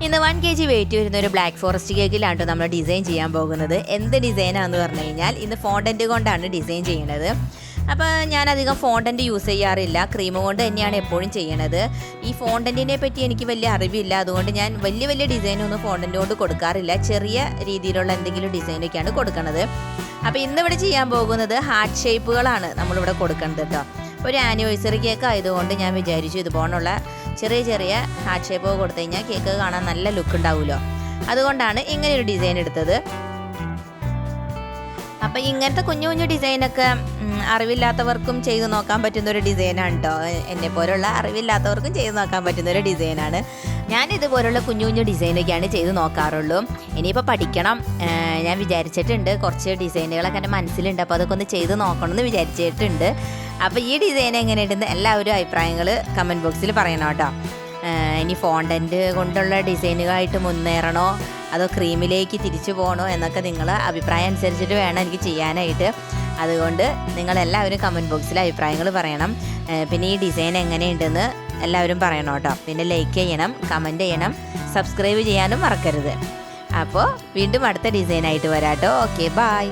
ഇന്ന് 1 kg wait വരുന്ന ഒരു ബ്ലാക്ക് ഫോറസ്റ്റ് കേക്കിലാണ് നമ്മൾ ഡിസൈൻ ചെയ്യാൻ പോകുന്നത്. എന്ത് ഡിസൈനാണെന്ന് പറഞ്ഞു കഴിഞ്ഞാൽ ഇന്ന് ഫോണ്ടൻറ്റ് കൊണ്ടാണ് ഡിസൈൻ ചെയ്യുന്നത്. അപ്പോൾ ഞാനധികം ഫോണ്ടൻറ്റ് യൂസ് ചെയ്യാറില്ല, ക്രീം കൊണ്ട് തന്നെയാണ് എപ്പോഴും ചെയ്യണത്. ഈ ഫോണ്ടൻറ്റിനെ പറ്റി എനിക്ക് വലിയ അറിവില്ല, അതുകൊണ്ട് ഞാൻ വലിയ ഡിസൈനൊന്നും ഫോണ്ടൻറ്റ് കൊണ്ട് കൊടുക്കാറില്ല. ചെറിയ രീതിയിലുള്ള എന്തെങ്കിലും ഡിസൈനൊക്കെയാണ് കൊടുക്കുന്നത്. അപ്പോൾ ഇന്നിവിടെ ചെയ്യാൻ പോകുന്നത് ഹാർട്ട് ഷേപ്പുകളാണ് നമ്മളിവിടെ കൊടുക്കുന്നത് കേട്ടോ. ഒരു ആനിവേഴ്സറി കേക്ക് ആയതുകൊണ്ട് ഞാൻ വിചാരിച്ചു ഇതുപോലുള്ള ചെറിയ ഹാർട്ട് ഷേപ്പ് കൊടുത്തു കഴിഞ്ഞാൽ കേക്ക് കാണാൻ നല്ല ലുക്ക് ഉണ്ടാവുമല്ലോ, അതുകൊണ്ടാണ് ഇങ്ങനെയൊരു ഡിസൈൻ എടുത്തത്. അപ്പം ഇങ്ങനത്തെ കുഞ്ഞു ഡിസൈനൊക്കെ അറിവില്ലാത്തവർക്കും ചെയ്ത് നോക്കാൻ പറ്റുന്നൊരു ഡിസൈനാണ് കേട്ടോ. എന്നെ പോലുള്ള അറിവില്ലാത്തവർക്കും ചെയ്ത് നോക്കാൻ പറ്റുന്നൊരു ഡിസൈനാണ്. ഞാൻ ഇതുപോലുള്ള കുഞ്ഞു ഡിസൈനൊക്കെയാണ് ചെയ്ത് നോക്കാറുള്ളൂ. ഇനിയിപ്പോൾ പഠിക്കണം ഞാൻ വിചാരിച്ചിട്ടുണ്ട്. കുറച്ച് ഡിസൈനുകളൊക്കെ എൻ്റെ മനസ്സിലുണ്ട്, അപ്പോൾ അതൊക്കെ ഒന്ന് ചെയ്ത് നോക്കണമെന്ന് വിചാരിച്ചിട്ടുണ്ട്. അപ്പോൾ ഈ ഡിസൈൻ എങ്ങനെയുണ്ടെന്ന് എല്ലാവരും അഭിപ്രായങ്ങൾ കമൻറ്റ് ബോക്സിൽ പറയണം കേട്ടോ. ഇനി ഫോണ്ടൻറ്റ് കൊണ്ടുള്ള ഡിസൈനുകളായിട്ട് മുന്നേറണോ അതോ ക്രീമിലേക്ക് തിരിച്ചു പോകണോ എന്നൊക്കെ നിങ്ങളെ അഭിപ്രായം അനുസരിച്ചിട്ട് വേണം എനിക്ക് ചെയ്യാനായിട്ട്. അതുകൊണ്ട് നിങ്ങളെല്ലാവരും കമൻറ്റ് ബോക്സിൽ അഭിപ്രായങ്ങൾ പറയണം. പിന്നെ ഈ ഡിസൈൻ എങ്ങനെയുണ്ടെന്ന് എല്ലാവരും പറയണം കേട്ടോ. പിന്നെ ലൈക്ക് ചെയ്യണം, കമൻറ്റ് ചെയ്യണം, സബ്സ്ക്രൈബ് ചെയ്യാനും മറക്കരുത്. അപ്പോൾ വീണ്ടും അടുത്ത ഡിസൈനായിട്ട് വരാം കേട്ടോ. Okay, bye.